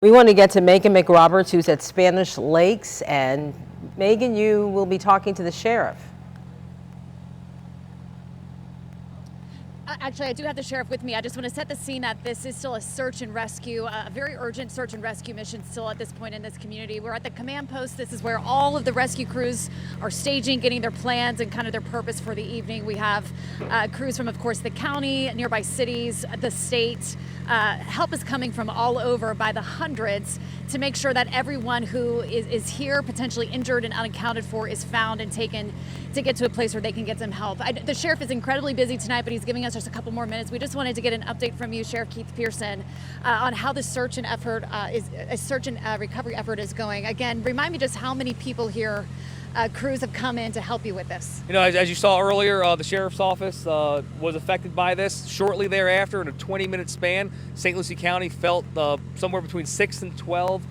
We want to get to Megan McRoberts, who's at Spanish Lakes. And Megan, you will be talking to the sheriff. Actually, I do have the sheriff with me. I just want to set the scene that this is still a search and rescue, a very urgent search and rescue mission still at this point in this community. We're at the command post. This is where all of the rescue crews are staging, getting their plans and kind of their purpose for the evening. We have crews from, of course, the county, nearby cities, the state. Help is coming from all over by the hundreds to make sure that everyone who is here, potentially injured and unaccounted for, is found and taken to get to a place where they can get some help. The sheriff is incredibly busy tonight, but he's giving us just a couple more minutes. We just wanted to get an update from you, Sheriff Keith Pearson, on how the search and recovery effort is going. Again, remind me just how many people here, crews have come in to help you with this. You know, as you saw earlier, the sheriff's office was affected by this. Shortly thereafter, in a 20-minute span, St. Lucie County felt somewhere between 6 and 12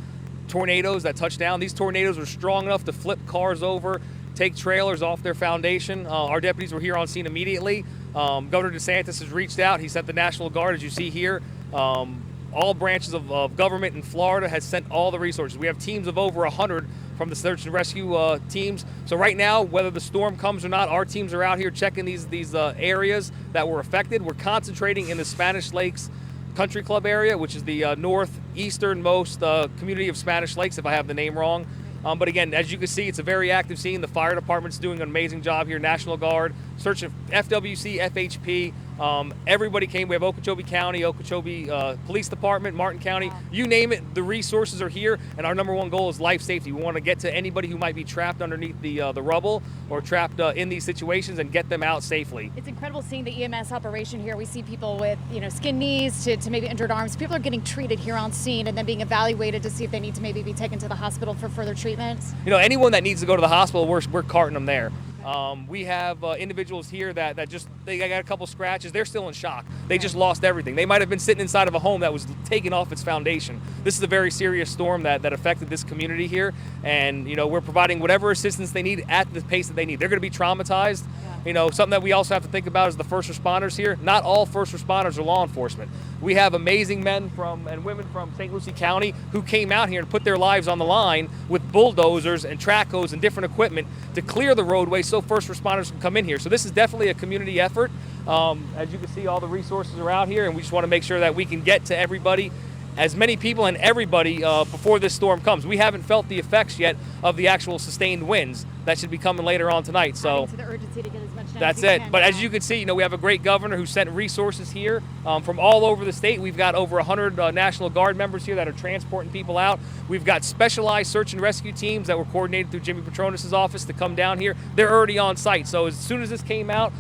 tornadoes that touched down. These tornadoes were strong enough to flip cars over, take trailers off their foundation. Our deputies were here on scene immediately. Governor DeSantis has reached out. He sent the National Guard, as you see here. All branches of government in Florida has sent all the resources. We have teams of over 100 from the search and rescue teams. So right now, whether the storm comes or not, our teams are out here checking these areas that were affected. We're concentrating in the Spanish Lakes Country Club area, which is the northeasternmost community of Spanish Lakes, if I have the name wrong. But again, as you can see, it's a very active scene. The fire department's doing an amazing job here. National Guard, search of FWC, FHP. Everybody came. We have Okeechobee County, Okeechobee Police Department, Martin County, you name it, the resources are here. And our number one goal is life safety. We want to get to anybody who might be trapped underneath the rubble or trapped in these situations and get them out safely. It's incredible seeing the EMS operation here. We see people with, skin knees to maybe injured arms. People are getting treated here on scene and then being evaluated to see if they need to maybe be taken to the hospital for further treatments. You know, anyone that needs to go to the hospital, we're carting them there. We have individuals here that they got a couple scratches. They're still in shock. They just lost everything. They might have been sitting inside of a home that was taken off its foundation. This is a very serious storm that affected this community here. And, we're providing whatever assistance they need at the pace that they need. They're going to be traumatized. Something that we also have to think about is the first responders here. Not all first responders are law enforcement. We have amazing men and women from St. Lucie County who came out here and put their lives on the line with bulldozers and track hose and different equipment to clear the roadway so first responders can come in here. So this is definitely a community effort. As you can see, all the resources are out here, and we just want to make sure that we can get to everybody, as many people and everybody before this storm comes. We haven't felt the effects yet of the actual sustained winds that should be coming later on tonight. So the urgency to get as much done that's as it. But as you can see, we have a great governor who sent resources here from all over the state. We've got over 100 National Guard members here that are transporting people out. We've got specialized search and rescue teams that were coordinated through Jimmy Petronas' office to come down here. They're already on site. So as soon as this came out,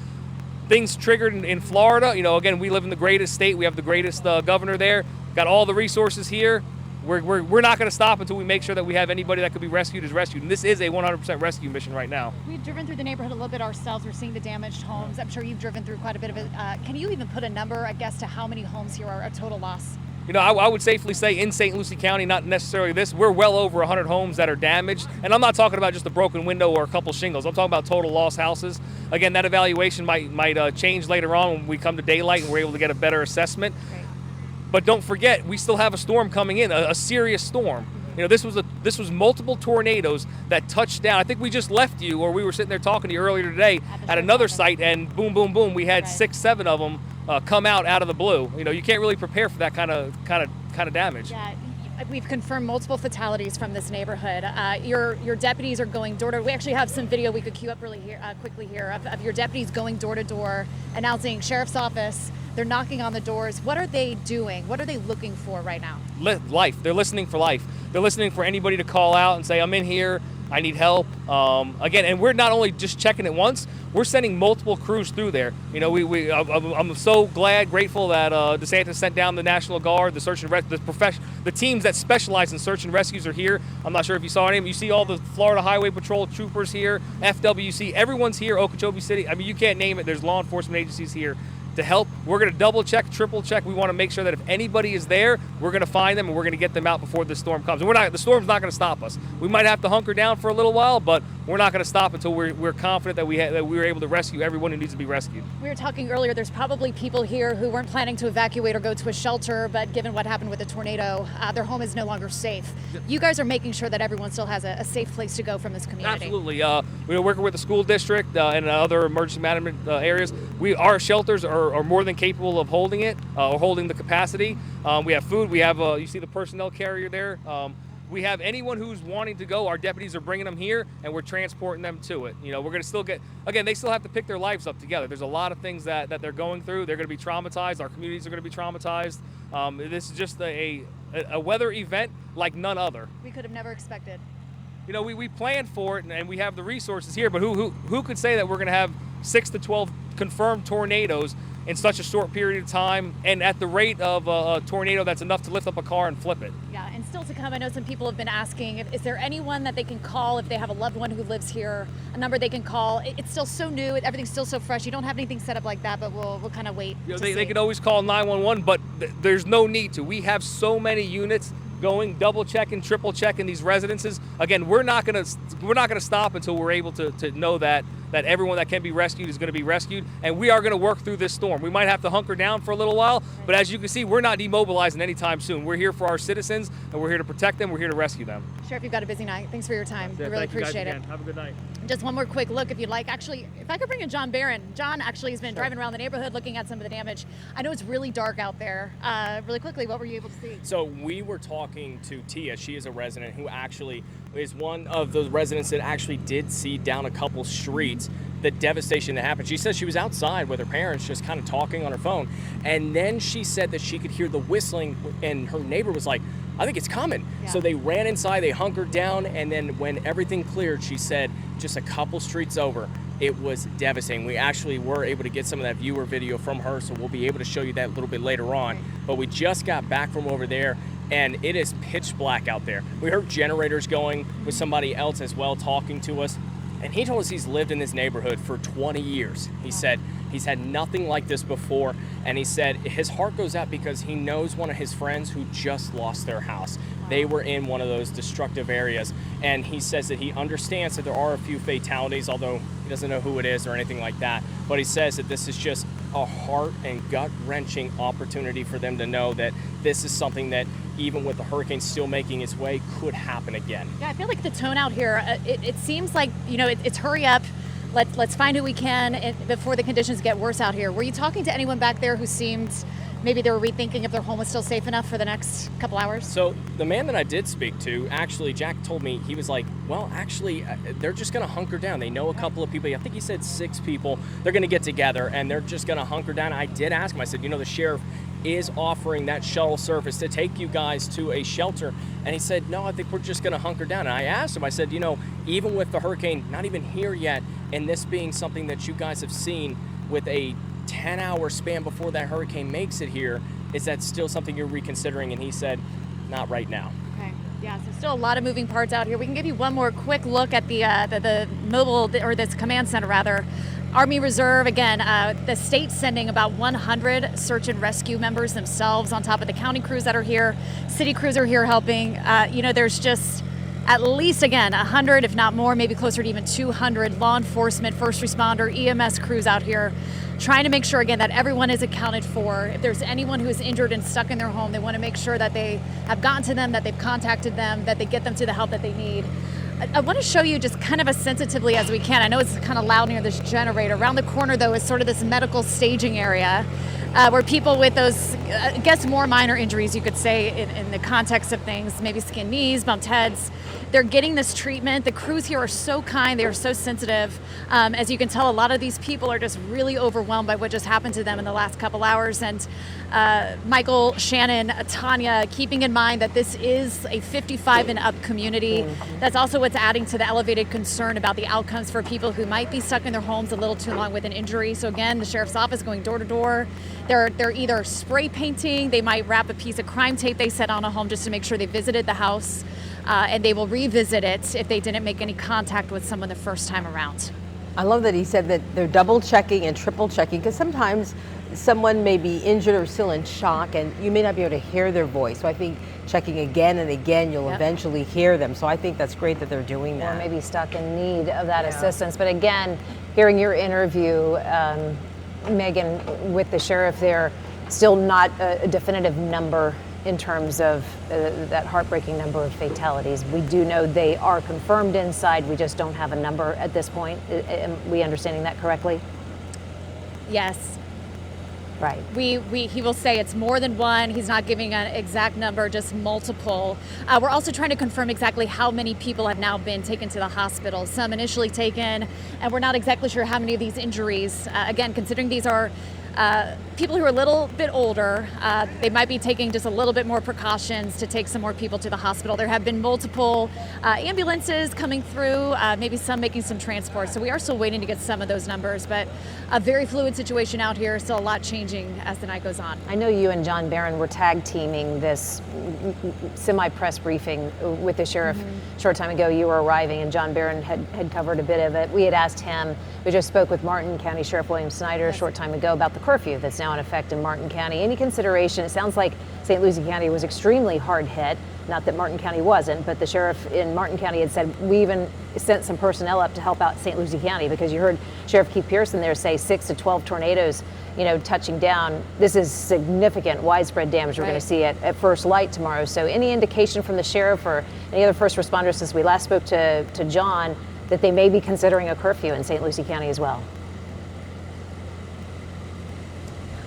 things triggered in Florida. Again, we live in the greatest state. We have the greatest governor there. Got all the resources here. We're not going to stop until we make sure that we have anybody that could be rescued is rescued. And this is a 100% rescue mission right now. We've driven through the neighborhood a little bit ourselves. We're seeing the damaged homes. I'm sure you've driven through quite a bit of it. Can you even put a number, I guess, to how many homes here are a total loss? I would safely say in St. Lucie County, not necessarily this, we're well over 100 homes that are damaged. And I'm not talking about just a broken window or a couple shingles. I'm talking about total lost houses. Again, that evaluation might change later on when we come to daylight and we're able to get a better assessment. Right. But don't forget, we still have a storm coming in, a serious storm. This was multiple tornadoes that touched down. I think we just left you, or we were sitting there talking to you earlier today at another site, and boom, boom, boom, we had 6, 7 of them come out of the blue. You can't really prepare for that kind of damage. Yeah. We've confirmed multiple fatalities from this neighborhood. Your deputies are going door to door. We actually have some video we could queue up really quickly here of your deputies going door to door, announcing sheriff's office. They're knocking on the doors. What are they doing? What are they looking for right now? Life. They're listening for life. They're listening for anybody to call out and say, I'm in here, I need help. Again, and we're not only just checking it once, we're sending multiple crews through there. I'm so grateful that DeSantis sent down the National Guard, the search and the teams that specialize in search and rescues are here. I'm not sure if you saw any. You see all the Florida Highway Patrol troopers here, FWC, everyone's here, Okeechobee City. You can't name it. There's law enforcement agencies here to help. We're going to double check, triple check. We want to make sure that if anybody is there, we're going to find them and we're going to get them out before the storm comes. And the storm's not going to stop us. We might have to hunker down for a little while, but we're not going to stop until we're confident that we were able to rescue everyone who needs to be rescued. We were talking earlier, there's probably people here who weren't planning to evacuate or go to a shelter, but given what happened with the tornado, their home is no longer safe. You guys are making sure that everyone still has a safe place to go from this community. Absolutely. We're working with the school district and other emergency management areas. Our shelters are more than capable of holding it, or holding the capacity. We have food. We have, you see the personnel carrier there. We have anyone who's wanting to go. Our deputies are bringing them here, and we're transporting them to it. We're going to still get, again, they still have to pick their lives up together. There's a lot of things that they're going through. They're going to be traumatized. Our communities are going to be traumatized. This is just a weather event like none other. We could have never expected. We planned for it, and we have the resources here, but who could say that we're going to have 6 to 12 confirmed tornadoes in such a short period of time, and at the rate of a tornado that's enough to lift up a car and flip it? Yeah, and still to come, I know some people have been asking, is there anyone that they can call if they have a loved one who lives here, a number they can call? It's still so new, everything's still so fresh. You don't have anything set up like that, but we'll kind of wait. They can always call 911, but there's no need to. We have so many units going, double checking, triple checking these residences. Again, we're not gonna stop until we're able to know that everyone that can be rescued is going to be rescued, and we are going to work through this storm. We might have to hunker down for a little while, but as you can see, we're not demobilizing anytime soon. We're here for our citizens, and we're here to protect them. We're here to rescue them. Sheriff, you've got a busy night. Thanks for your time. We really appreciate it. Have a good night. Just one more quick look, if you'd like. Actually, if I could bring in John Barron. John actually has been driving around the neighborhood looking at some of the damage. I know it's really dark out there. Really quickly, what were you able to see? So we were talking to Tia. She is a resident who actually is one of the residents that actually did see down a couple streets the devastation that happened. She says she was outside with her parents just kind of talking on her phone, and then she said that she could hear the whistling, and her neighbor was like, I think it's coming. Yeah. So they ran inside, they hunkered down, and then when everything cleared, she said just a couple streets over, it was devastating. We actually were able to get some of that viewer video from her, so we'll be able to show you that a little bit later on. Right. But we just got back from over there, and it is pitch black out there. We heard generators going with somebody else as well talking to us. And he told us he's lived in this neighborhood for 20 years. He said he's had nothing like this before. And he said his heart goes out because he knows one of his friends who just lost their house. They were in one of those destructive areas. And he says that he understands that there are a few fatalities, although he doesn't know who it is or anything like that. But he says that this is just a heart and gut-wrenching opportunity for them to know that this is something that, even with the hurricane still making its way, could happen again. Yeah, I feel like the tone out here, it seems like, it's hurry up, let's find who we can before the conditions get worse out here. Were you talking to anyone back there who seemed maybe they were rethinking if their home was still safe enough for the next couple hours? So the man that I did speak to, actually, Jack told me, he was like, well, actually, they're just going to hunker down. They know a couple of people. I think he said 6 people. They're going to get together, and they're just going to hunker down. I did ask him. I said, the sheriff is offering that shuttle service to take you guys to a shelter. And he said, no, I think we're just going to hunker down. And I asked him, I said, even with the hurricane not even here yet, and this being something that you guys have seen with a 10-hour span before that hurricane makes it here, is that still something you're reconsidering? And he said, not right now. Okay. Yeah, so still a lot of moving parts out here. We can give you one more quick look at the mobile, or this command center rather. Army Reserve, again, the state's sending about 100 search and rescue members themselves on top of the county crews that are here. City crews are here helping. There's just at least, again, 100, if not more, maybe closer to even 200 law enforcement, first responder, EMS crews out here trying to make sure, again, that everyone is accounted for. If there's anyone who is injured and stuck in their home, they want to make sure that they have gotten to them, that they've contacted them, that they get them to the help that they need. I want to show you just kind of as sensitively as we can. I know it's kind of loud near this generator. Around the corner, though, is sort of this medical staging area where people with those, I guess, more minor injuries, you could say, in the context of things, maybe skinned knees, bumped heads, they're getting this treatment. The crews here are so kind. They are so sensitive. As you can tell, a lot of these people are just really overwhelmed by what just happened to them in the last couple hours. And Michael, Shannon, Tanya, keeping in mind that this is a 55 and up community. That's also what's adding to the elevated concern about the outcomes for people who might be stuck in their homes a little too long with an injury. So again, the sheriff's office going door to door. They're either spray painting, they might wrap a piece of crime tape they set on a home just to make sure they visited the house, and they will revisit it if they didn't make any contact with someone the first time around. I love that he said that they're double checking and triple checking, because sometimes someone may be injured or still in shock, and you may not be able to hear their voice. So I think checking again and again, you'll eventually hear them. So I think that's great that they're doing that. Or maybe stuck in need of that assistance. But again, hearing your interview, Megan, with the sheriff there, still not a definitive number in terms of that heartbreaking number of fatalities. We do know they are confirmed inside. We just don't have a number at this point. Am we understanding that correctly? Yes. Right. He will say it's more than one. He's not giving an exact number, just multiple. We're also trying to confirm exactly how many people have now been taken to the hospital. Some initially taken, and we're not exactly sure how many of these injuries. Again, considering these are people who are a little bit older, they might be taking just a little bit more precautions to take some more people to the hospital. There have been multiple ambulances coming through, maybe some making some transport. So we are still waiting to get some of those numbers, but a very fluid situation out here. Still a lot changing as the night goes on. I know you and John Barron were tag teaming this semi-press briefing with the sheriff a short time ago. You were arriving and John Barron had covered a bit of it. We had asked him, we just spoke with Martin County Sheriff William Snyder a short time ago about the curfew that's now in effect in Martin County. Any consideration? It sounds like St. Lucie County was extremely hard hit. Not that Martin County wasn't, but the sheriff in Martin County had said we even sent some personnel up to help out St. Lucie County, because you heard Sheriff Keith Pearson there say 6 to 12 tornadoes, touching down. This is significant, widespread damage we're going to see at first light tomorrow. So any indication from the sheriff or any other first responders since we last spoke to John that they may be considering a curfew in St. Lucie County as well?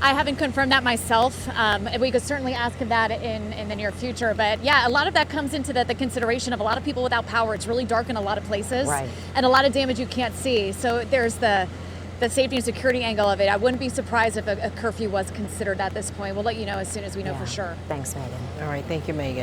I haven't confirmed that myself. We could certainly ask him that in the near future. But yeah, a lot of that comes into the consideration of a lot of people without power. It's really dark in a lot of places, and a lot of damage you can't see. So there's the safety and security angle of it. I wouldn't be surprised if a curfew was considered at this point. We'll let you know as soon as we know for sure. Thanks, Megan. All right, thank you, Megan.